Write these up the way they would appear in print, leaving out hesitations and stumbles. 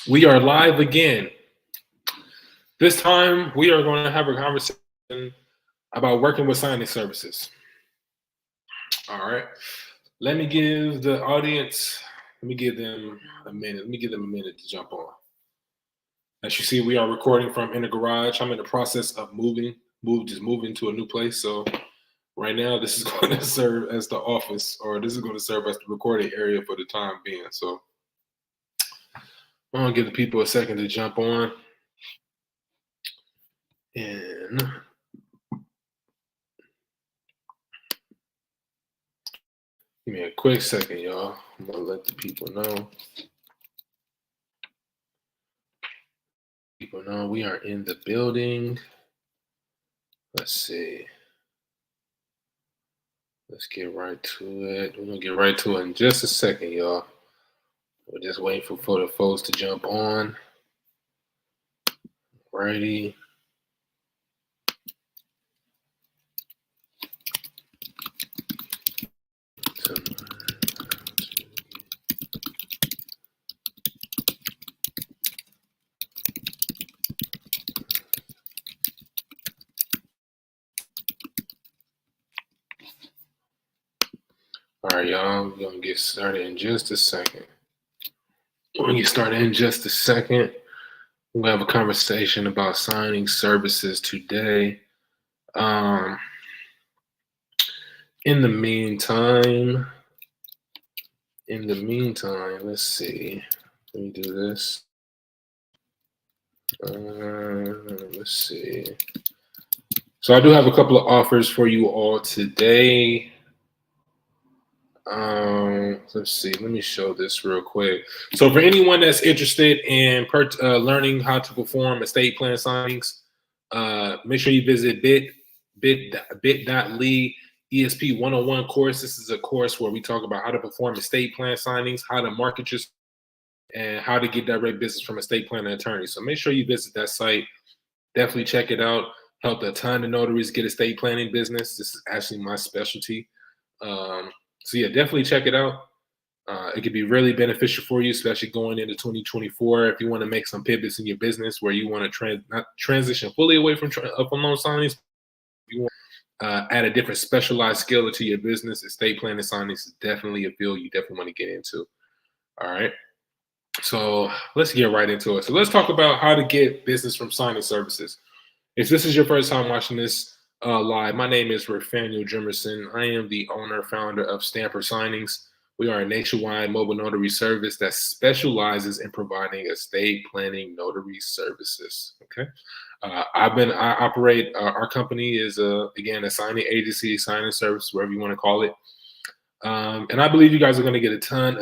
We are live again. This time, we are going to have a conversation about working with signing services. All right. Let me give the audience, let me give them a minute. Let me give them a minute to jump on. As you see, we are recording from in the garage. I'm in the process of moving to a new place. So right now, this is going to serve as the office, or this is going to serve as the recording area for the time being. So I'm going to give the people a second to jump on. And give me a quick second, y'all. I'm going to let the people know. People know we are in the building. Let's see. Let's get right to it. We're going to get right to it in just a second, y'all. We're just waiting for the folks to jump on. Righty. All right, y'all. We're going to get started in just a second. We're going to get started in just a second. We're going to have a conversation about signing services today. In the meantime, let's see. Let me do this. Let's see. So I do have a couple of offers for you all today. Let's see. Let me show this real quick. So for anyone that's interested in learning how to perform estate plan signings, make sure you visit bit.ly ESP 101 course. This is a course where we talk about how to perform estate plan signings, how to market your, and how to get direct business from estate planning attorneys. So make sure you visit that site. Definitely check it out. Helped a ton of notaries get estate planning business. This is actually my specialty. So yeah, definitely check it out. It could be really beneficial for you, especially going into 2024. If you want to make some pivots in your business where you want to not transition fully away from loan signings, you want add a different specialized skill to your business, estate planning signings is definitely a field you definitely want to get into. All right. So let's get right into it. So let's talk about how to get business from signing services. If this is your first time watching this live, my name is Rafanuel Jimerson. I am the owner, founder of Stamper Signings. We are a nationwide mobile notary service that specializes in providing estate planning notary services. Okay, I operate. Our company is again a signing agency, signing service, whatever you want to call it. And I believe you guys are going to get a ton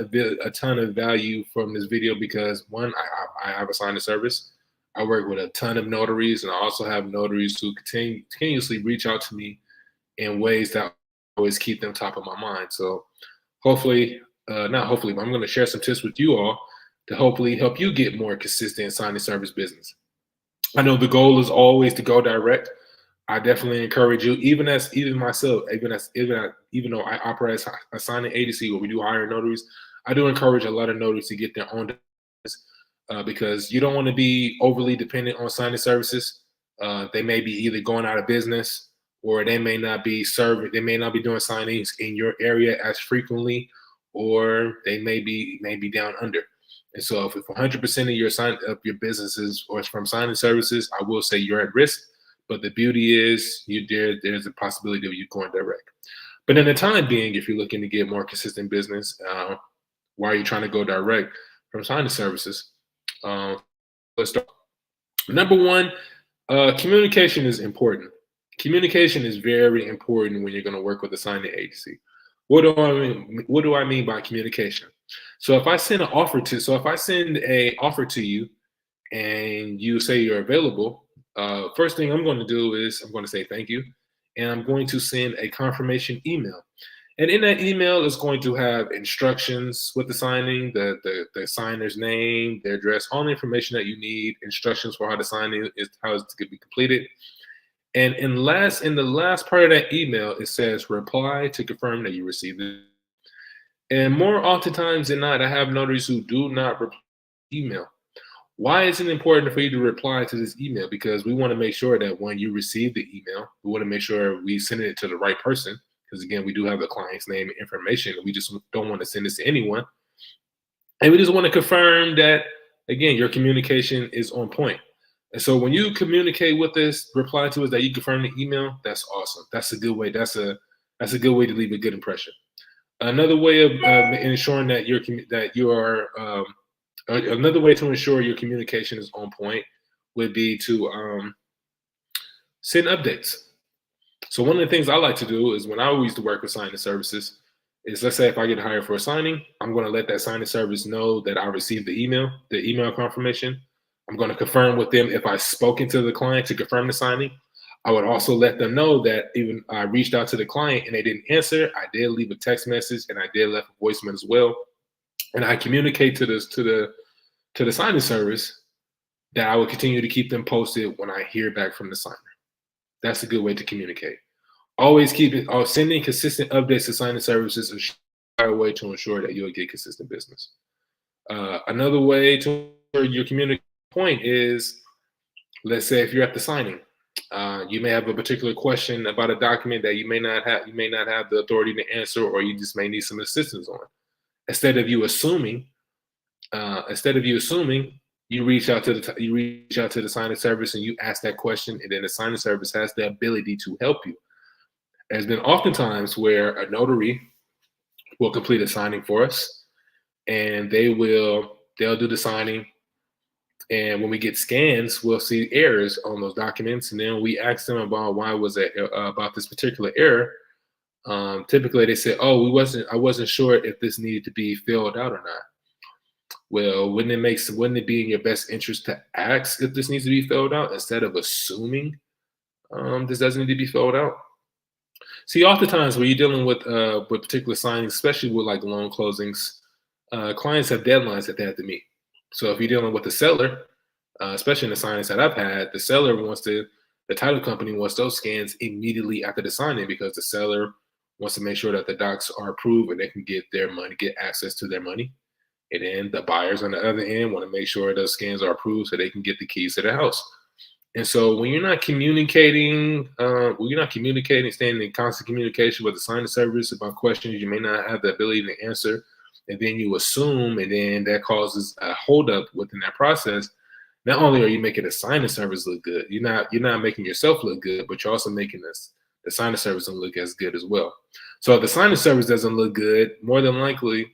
of value from this video because one, I have a signing service. I work with a ton of notaries, and I also have notaries who continuously reach out to me in ways that always keep them top of my mind. So hopefully, not hopefully, but I'm going to share some tips with you all to hopefully help you get more consistent signing service business. I know the goal is always to go direct. I definitely encourage you, even myself, even though I operate as a signing agency where we do hire notaries, I do encourage a lot of notaries to get their own business because you don't want to be overly dependent on signing services. They may be either going out of business or they may not be doing signings in your area as frequently, or they may be down under. And so if 100% of your businesses or from signing services, I will say you're at risk. But the beauty is there's a possibility of you going direct. But in the time being, if you're looking to get more consistent business, why are you trying to go direct from signing services? Let's start. Number one, communication is important. Communication is very important when you're going to work with a signing agency. What do I mean by communication? So if I send an offer to you and you say you're available, first thing I'm going to do is I'm going to say thank you, and I'm going to send a confirmation email. And in that email is going to have instructions with the signing, the signer's name, their address, all the information that you need, instructions for how the signing is, how it's to be completed. And in the last part of that email, it says reply to confirm that you received it. And more oftentimes than not, I have notaries who do not reply to email. Why is it important for you to reply to this email? Because we want to make sure that when you receive the email, we want to make sure we send it to the right person. Because again, we do have the client's name and information. And we just don't want to send this to anyone. And we just want to confirm that, again, your communication is on point. And so when you communicate with us, reply to us that you confirm the email, that's awesome. That's a good way. That's a good way to leave a good impression. Another way of ensuring that another way to ensure your communication is on point would be to send updates. So one of the things I like to do is when I used to work with signing services is, let's say if I get hired for a signing, I'm going to let that signing service know that I received the email confirmation. I'm going to confirm with them if I've spoken to the client to confirm the signing. I would also let them know that even I reached out to the client and they didn't answer. I did leave a text message and I did left a voicemail as well. And I communicate to the signing service that I will continue to keep them posted when I hear back from the signer. That's a good way to communicate. Always sending consistent updates to signing services is a way to ensure that you'll get consistent business. Another way to ensure your communication point is, let's say if you're at the signing, you may have a particular question about a document that you may not have the authority to answer, or you just may need some assistance on. Instead of you assuming, you reach out to the signing service and you ask that question, and then the signing service has the ability to help you. There's been oftentimes where a notary will complete a signing for us, and they'll do the signing. And when we get scans, we'll see errors on those documents, and then we ask them about why was it about this particular error. Typically, they say, "Oh, I wasn't sure if this needed to be filled out or not." Well, wouldn't it be in your best interest to ask if this needs to be filled out instead of assuming this doesn't need to be filled out? See, oftentimes when you're dealing with particular signings, especially with like loan closings, clients have deadlines that they have to meet. So if you're dealing with the seller, especially in the signings that I've had, the title company wants those scans immediately after the signing, because the seller wants to make sure that the docs are approved and they can get their money, get access to their money. And then the buyers on the other end want to make sure those scans are approved so they can get the keys to the house. And so when you're not communicating, staying in constant communication with the signing service about questions you may not have the ability to answer, and then you assume, and then that causes a holdup within that process. Not only are you making the signing service look good, you're not making yourself look good, but you're also making the signing service look as good as well. So if the signing service doesn't look good, more than likely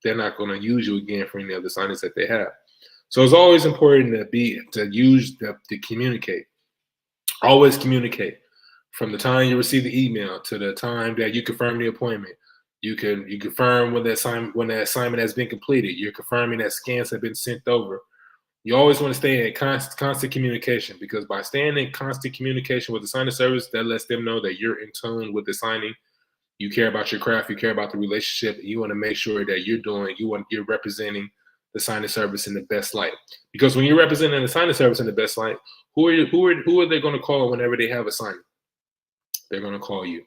they're not going to use you again for any other signings that they have. So it's always important to communicate. Always communicate. From the time you receive the email to the time that you confirm the appointment. You confirm when the assignment has been completed. You're confirming that scans have been sent over. You always want to stay in constant communication, because by staying in constant communication with the signing service, that lets them know that you're in tune with the signing. You care about your craft, you care about the relationship, and you want to make sure that you're representing the signing service in the best light. Because when you're representing the signing service in the best light, who are they going to call whenever they have a signing? They're going to call you.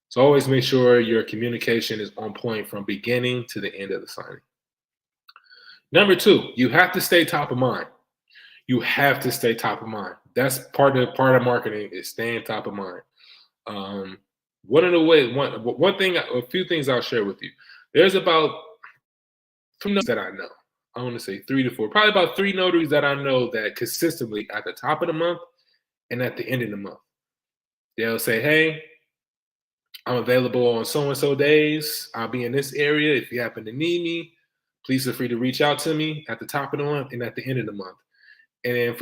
So always make sure your communication is on point from beginning to the end of the signing. Number 2, you have to stay top of mind. You have to stay top of mind. That's part of marketing, is staying top of mind. A few things I'll share with you. There's about 2 notaries that I know. I want to say 3 to 4, probably about 3 notaries that I know that consistently at the top of the month and at the end of the month, they'll say, "Hey, I'm available on so-and-so days. I'll be in this area. If you happen to need me, please feel free to reach out to me at the top of the month and at the end of the month." And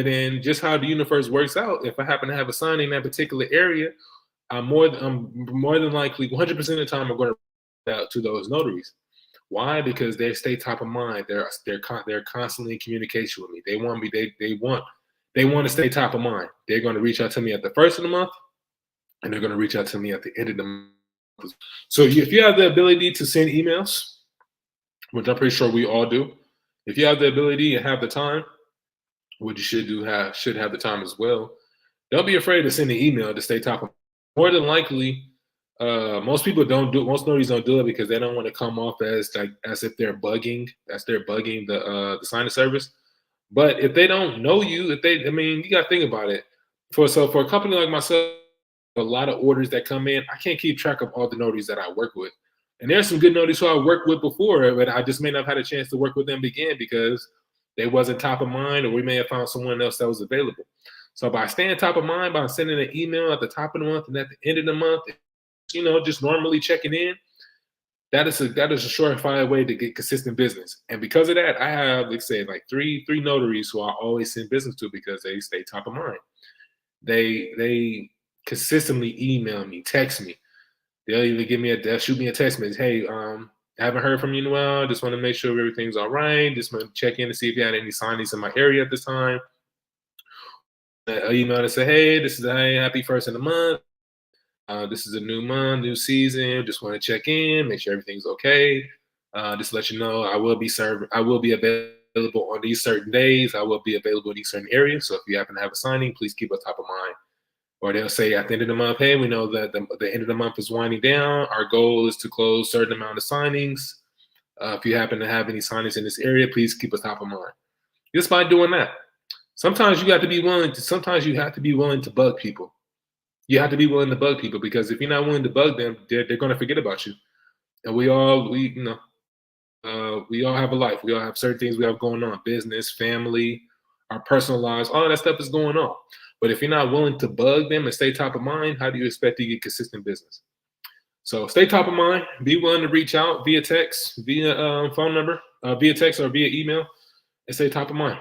then just how the universe works out, if I happen to have a signing in that particular area, I'm more than likely 100% of the time I'm going to reach out to those notaries. Why? Because they stay top of mind. They're constantly in communication with me. They want to stay top of mind. They're going to reach out to me at the first of the month, and they're going to reach out to me at the end of the month. So if you have the ability to send emails, which I'm pretty sure we all do, if you have the ability and have the time, which you should have the time as well, don't be afraid to send an email to stay top of mind. More than likely, Most notaries don't do it because they don't want to come off as if they're bugging, the signing service. But if they don't know you, you got to think about it. For a company like myself, a lot of orders that come in, I can't keep track of all the notaries that I work with. And there's some good notaries who I worked with before, but I just may not have had a chance to work with them again because they wasn't top of mind, or we may have found someone else that was available. So by staying top of mind, by sending an email at the top of the month and at the end of the month, just normally checking in, that is a surefire way to get consistent business. And because of that, I have, like I said, like three notaries who I always send business to because they stay top of mind. They consistently email me, text me. They'll even they'll shoot me a text message. Hey, I haven't heard from you in a while. Just want to make sure everything's all right. Just want to check in to see if you had any signings in my area at this time. I'll email and say, hey, this is happy first of the month. This is a new month, new season. Just want to check in, make sure everything's okay. Just to let you know, I will be available on these certain days. I will be available in these certain areas. So if you happen to have a signing, please keep us top of mind. Or they'll say at the end of the month, hey, we know that the end of the month is winding down. Our goal is to close a certain amount of signings. If you happen to have any signings in this area, please keep us top of mind. Just by doing that. Sometimes you have to be willing to bug people. You have to be willing to bug people, because if you're not willing to bug them, they're going to forget about you. And we all have a life. We all have certain things we have going on: business, family, our personal lives. All that stuff is going on. But if you're not willing to bug them and stay top of mind, how do you expect to get consistent business? So stay top of mind. Be willing to reach out via text, via phone number, via text or via email, and stay top of mind.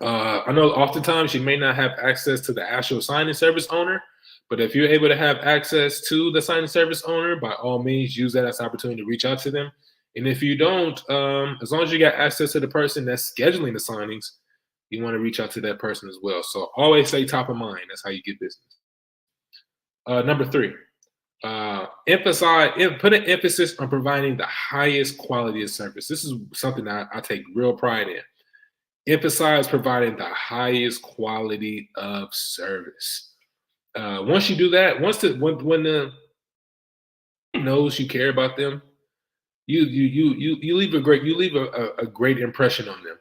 I know oftentimes you may not have access to the actual signing service owner, but if you're able to have access to the signing service owner, by all means, use that as an opportunity to reach out to them. And if you don't, as long as you got access to the person that's scheduling the signings, you want to reach out to that person as well. So always stay top of mind. That's how you get business. Number 3, put an emphasis on providing the highest quality of service. This is something that I take real pride in. Emphasize providing the highest quality of service. Once you do that, when the knows you care about them, you leave a great impression on them.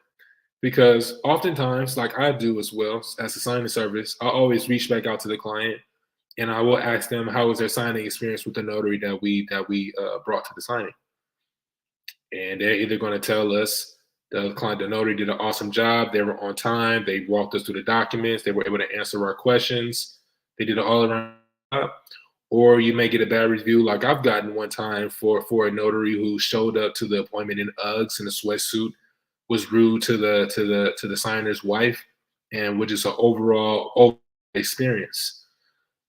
Because oftentimes, like I do as well as a signing service, I always reach back out to the client and I will ask them how was their signing experience with the notary that we brought to the signing. And they're either going to tell us the notary did an awesome job, they were on time, they walked us through the documents, they were able to answer our questions, they did an all-around job. Or you may get a bad review, like I've gotten one time for a notary who showed up to the appointment in Uggs and a sweatsuit, was rude to the signer's wife, and which is an overall experience.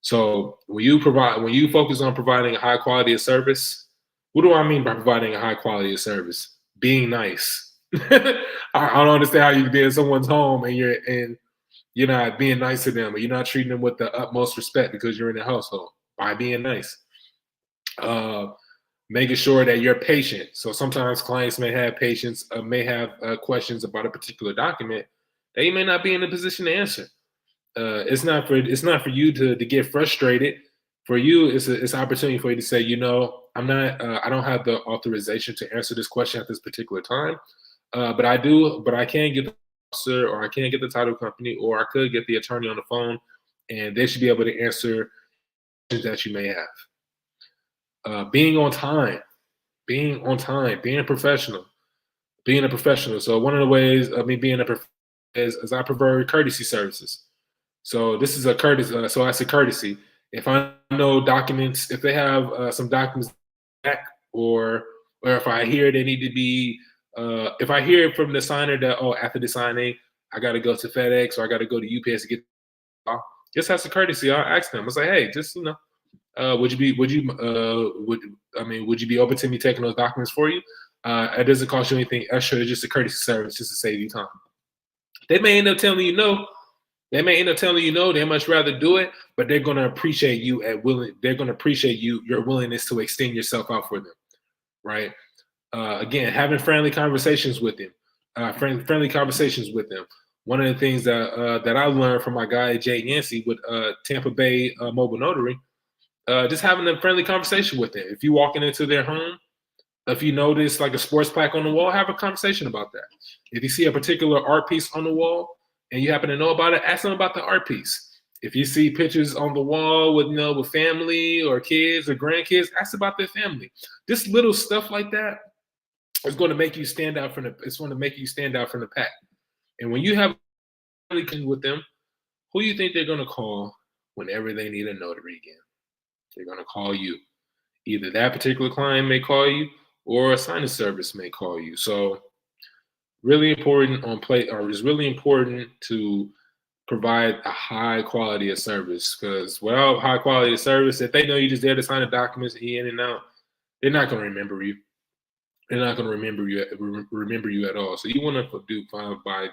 So when you focus on providing a high quality of service, what do I mean by providing a high quality of service? Being nice. I don't understand how you can be in someone's home and you're not being nice to them, or you're not treating them with the utmost respect because you're in the household. By being nice. Making sure that you're patient. So sometimes clients may have questions about a particular document that you may not be in a position to answer. It's not for you to get frustrated. For you, it's an opportunity for you to say, I don't have the authorization to answer this question at this particular time, but I can get the officer, or I can get the title company, or I could get the attorney on the phone, and they should be able to answer questions that you may have. Being on time, being a professional. So one of the ways of me being a professional is I prefer courtesy services. So this is a courtesy. So that's a courtesy. If I know documents, if they have some documents back, or if I hear they need to be, if I hear from the signer that, after the signing, I got to go to FedEx or I got to go to UPS to get, just as a courtesy, I'll ask them. I say, hey, just would you be open to me taking those documents for you? It doesn't cost you anything extra. It's just a courtesy service, just to save you time. They may end up telling you no. They much rather do it, but they're gonna appreciate you They're gonna appreciate your willingness to extend yourself out for them, right? Again, having friendly conversations with them. One of the things that I learned from my guy Jay Yancey with Tampa Bay Mobile Notary. just having a friendly conversation with them. If you walking into their home, if you notice like a sports plaque on the wall, have a conversation about that. If you see a particular art piece on the wall and you happen to know about it, ask them about the art piece. If you see pictures on the wall with with family or kids or grandkids, ask about their family. Just little stuff like that is going to make you stand out from the. It's going to make you stand out from the pack. And when you have with them, who do you think they're going to call whenever they need a notary again? They're going to call you. Either that particular client may call you, or a signing service may call you. So, really important it's really important to provide a high quality of service, because without high quality of service, if they know you're just there to sign the documents in and out, they're not going to remember you. They're not going to remember you at all. So you want to do by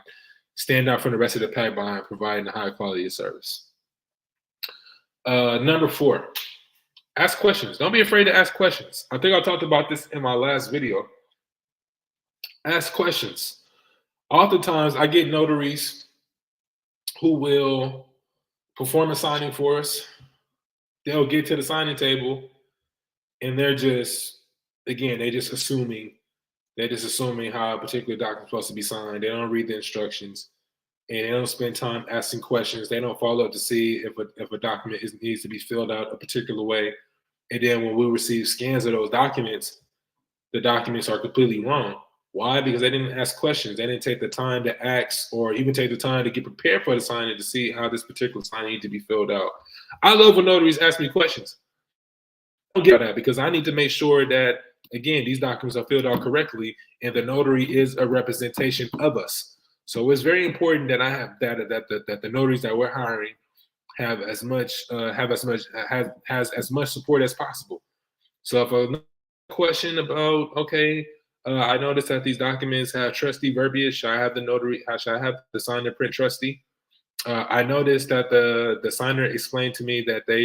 stand out from the rest of the pack by providing a high quality of service. Number 4, ask questions. Don't be afraid to ask questions. I think I talked about this in my last video. Ask questions. Oftentimes, I get notaries who will perform a signing for us. They'll get to the signing table, and they're just assuming how a particular document is supposed to be signed. They don't read the instructions, and they don't spend time asking questions. They don't follow up to see if a document needs to be filled out a particular way. And then when we receive scans of those documents, the documents are completely wrong. Why? Because they didn't ask questions. They didn't take the time to ask or even take the time to get prepared for the signing to see how this particular signing needs to be filled out. I love when notaries ask me questions. I don't get that, because I need to make sure that, again, these documents are filled out correctly and the notary is a representation of us. So it's very important that I have that the notaries that we're hiring have as much support as possible. So if a question about, okay, I noticed that these documents have trustee verbiage. Should I have the signer print trustee? I noticed that the signer explained to me that their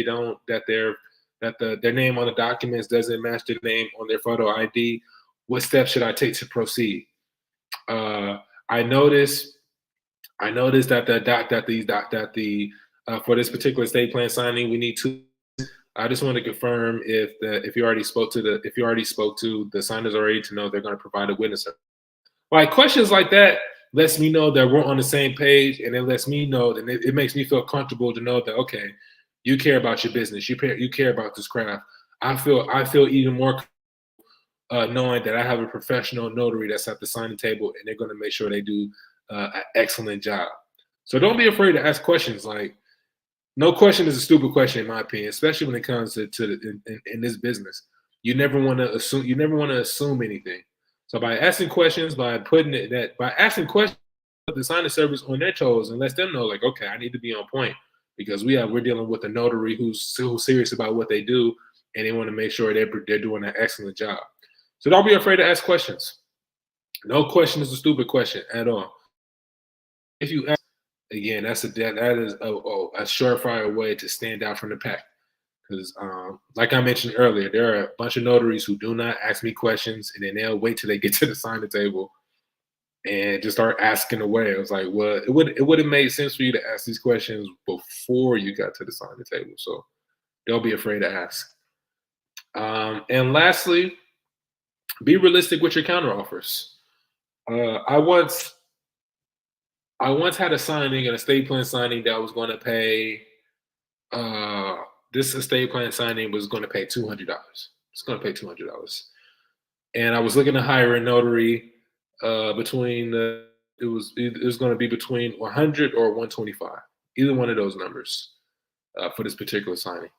name on the documents doesn't match their name on their photo ID. What steps should I take to proceed? I noticed that for this particular estate plan signing, we need two. I just want to confirm if you already spoke to the signers already, to know they're going to provide a witness. Like, questions like that lets me know that we're on the same page, and it lets me know that it makes me feel comfortable to know that, okay, you care about your business, you care about this craft. I feel even more knowing that I have a professional notary that's at the signing table, and they're going to make sure they do an excellent job. So don't be afraid to ask questions. Like, no question is a stupid question, in my opinion, especially when it comes to in this business. You never want to assume. You never want to assume anything. So by asking questions, by asking questions, put the signing service on their toes and lets them know, like, okay, I need to be on point, because we're dealing with a notary who's serious about what they do, and they want to make sure they're doing an excellent job. So don't be afraid to ask questions. No question is a stupid question at all. If you ask, again, that is a surefire way to stand out from the pack. Because, like I mentioned earlier, there are a bunch of notaries who do not ask me questions, and then they'll wait till they get to the signing table and just start asking away. It was like, well, it would have made sense for you to ask these questions before you got to the signing table. So don't be afraid to ask. And lastly, be realistic with your counteroffers. I once had a signing, an estate plan signing, that was going to pay. This estate plan signing was going to pay $200. It's going to pay $200, and I was looking to hire a notary it was going to be between 100 or 125, either one of those numbers for this particular signing.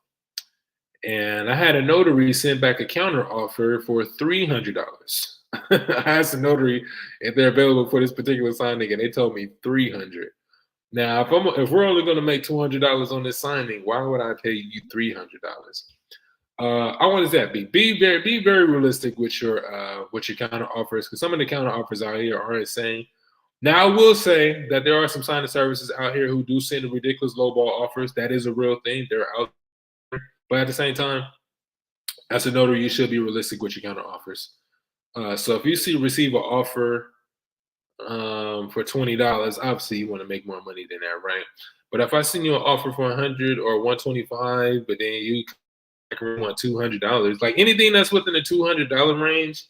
And I had a notary send back a counter offer for $300. I asked the notary if they're available for this particular signing, and they told me $300. Now, if we're only going to make $200 on this signing, why would I pay you $300? I want to say be very realistic with your counter offers, because some of the counter offers out here are insane. Now, I will say that there are some signing services out here who do send ridiculous lowball offers. That is a real thing. They're out there. But at the same time, as a notary, you should be realistic with your counter offers. So if you receive an offer for $20, obviously you want to make more money than that, right? But if I send you an offer for 100 or 125, but then you want $200. Like anything that's within the $200 range,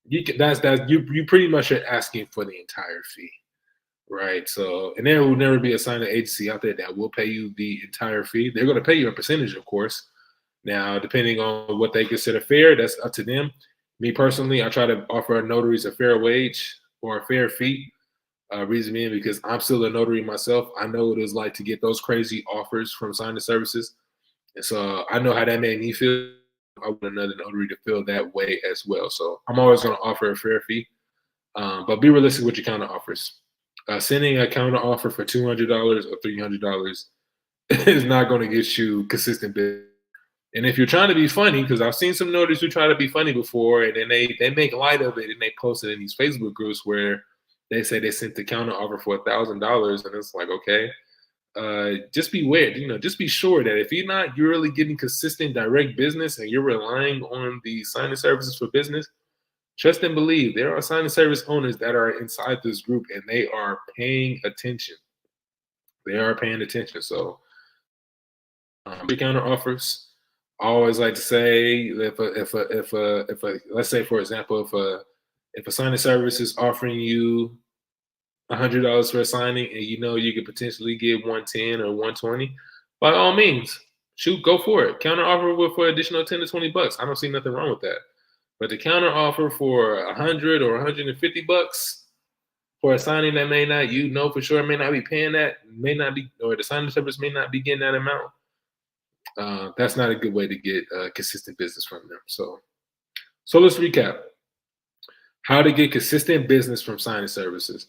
you pretty much are asking for the entire fee, right? So, and there will never be a signing agency out there that will pay you the entire fee. They're going to pay you a percentage, of course. Now, depending on what they consider fair, that's up to them. Me personally, I try to offer notaries a fair wage or a fair fee. Reason being because I'm still a notary myself. I know what it is like to get those crazy offers from signing services. And so I know how that made me feel. I want another notary to feel that way as well. So I'm always going to offer a fair fee, but be realistic with your counter offers. Sending a counter offer for $200 or $300 is not going to get you consistent business. And if you're trying to be funny, because I've seen some notaries who try to be funny before, and then they make light of it and they post it in these Facebook groups where they say they sent the counter offer for $1,000, and it's like, okay, just beware. Just be sure that if you're really getting consistent direct business and you're relying on the signing services for business, trust and believe there are signing service owners that are inside this group and they are paying attention. They are paying attention. So, counter offers. I always like to say if let's say for example if a signing service is offering you $100 for a signing and you could potentially get 110 or 120, by all means, shoot, go for it. Counter offer for additional 10 to 20 bucks. I don't see nothing wrong with that. But the counter offer for 100 or 150 bucks for a signing that for sure may not be paying that, or the signing service may not be getting that amount. That's not a good way to get consistent business from them. So let's recap. How to get consistent business from signing services.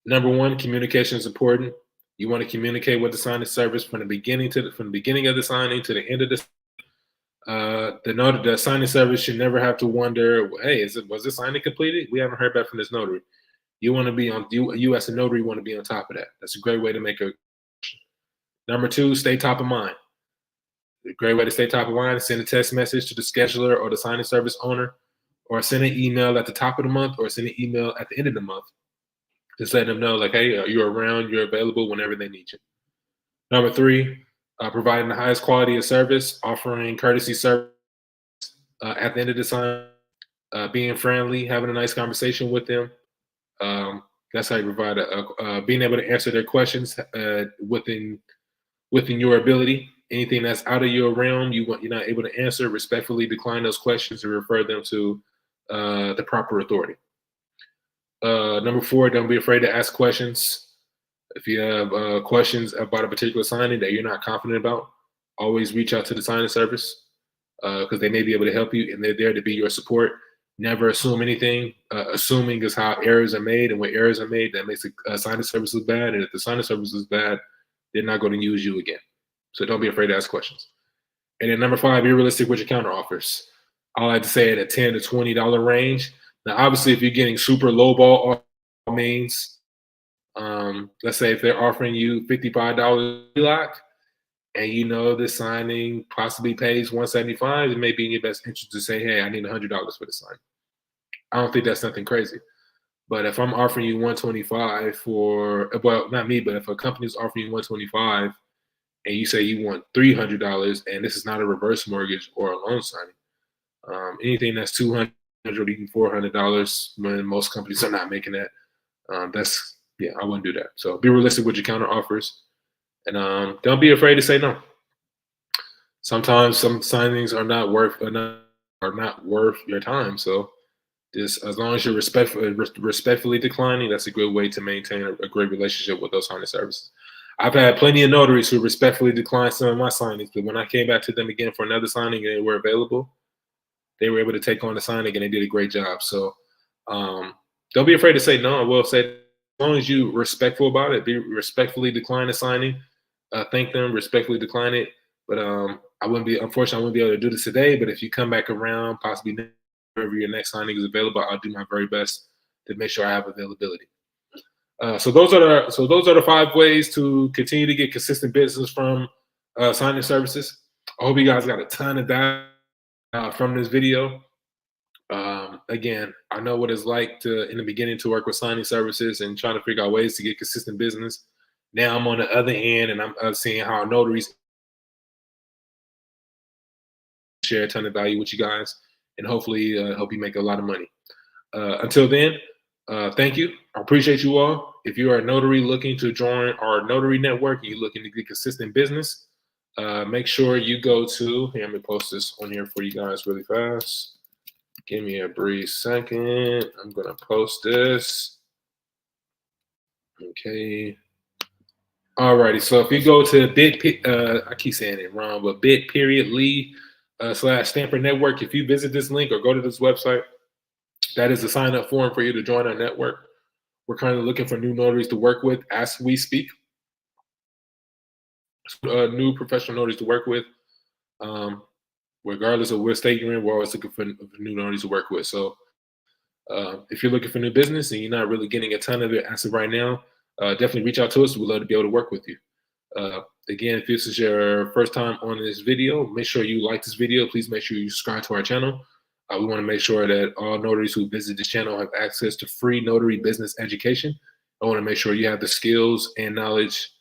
Number one, communication is important. You want to communicate with the signing service from the beginning of the signing to the end of the signing service should never have to wonder, hey, was this signing completed? We haven't heard back from this notary. You want to be you as a notary want to be on top of that. That's a great way to make a. Number two, stay top of mind. A great way to stay top of mind is send a text message to the scheduler or the signing service owner, or send an email at the top of the month, or send an email at the end of the month. Just letting them know, like, hey, you're around, you're available whenever they need you. Number three, providing the highest quality of service, offering courtesy service at the end of the sign, being friendly, having a nice conversation with them. That's how you provide being able to answer their questions within your ability. Anything that's out of your realm, you're not able to answer, respectfully decline those questions and refer them to the proper authority. Number four, don't be afraid to ask questions. If you have questions about a particular signing that you're not confident about, always reach out to the signing service because they may be able to help you, and they're there to be your support. Never assume anything. Assuming is how errors are made, and when errors are made, that makes the signing service look bad. And if the signing service is bad, they're not going to use you again. So don't be afraid to ask questions. And then number five, be realistic with your counter offers. I like to say at a $10 to $20 range. Now, obviously, if you're getting super low ball, all means, let's say if they're offering you $55 lock, and this signing possibly pays $175, it may be in your best interest to say, hey, I need $100 for the sign. I don't think that's nothing crazy. But if I'm offering you $125 well, not me, but if a company's offering you $125 and you say you want $300, and this is not a reverse mortgage or a loan signing, anything that's $200 or even $400, when most companies are not making that, I wouldn't do that. So be realistic with your counter offers, and don't be afraid to say no. Sometimes some signings are not worth your time. So just as long as you're respectfully declining, that's a good way to maintain a great relationship with those signing services. I've had plenty of notaries who respectfully declined some of my signings, but when I came back to them again for another signing and they were available, they were able to take on the signing and they did a great job. So don't be afraid to say no. I will say, as long as you're respectful about it, be respectfully decline the signing, thank them, respectfully decline it. But unfortunately, I wouldn't be able to do this today. But if you come back around, possibly whenever your next signing is available, I'll do my very best to make sure I have availability. So those are the 5 ways to continue to get consistent business from signing services. I hope you guys got a ton of that from this video. Again, I know what it's like in the beginning to work with signing services and trying to figure out ways to get consistent business. Now I'm on the other end, and I'm seeing how notaries share a ton of value with you guys and hopefully help you make a lot of money. Until then, thank you. I appreciate you all. If you are a notary looking to join our notary network and you're looking to get consistent business, make sure you go to, here, let me post this on here for you guys really fast. Give me a brief second. I'm going to post this. Okay. Alrighty. So if you go to I keep saying it wrong, but bit.ly / Stamper Network, if you visit this link or go to this website, that is a sign up form for you to join our network. We're kind of looking for new notaries to work with as we speak. New professional notaries to work with. Regardless of what state you're in, we're always looking for new notaries to work with. So if you're looking for new business and you're not really getting a ton of it as of right now, definitely reach out to us. We'd love to be able to work with you. Again, if this is your first time on this video, make sure you like this video. Please make sure you subscribe to our channel. We want to make sure that all notaries who visit this channel have access to free notary business education. I want to make sure you have the skills and knowledge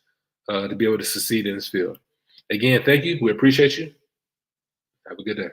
to be able to succeed in this field. Again, thank you. We appreciate you. Have a good day.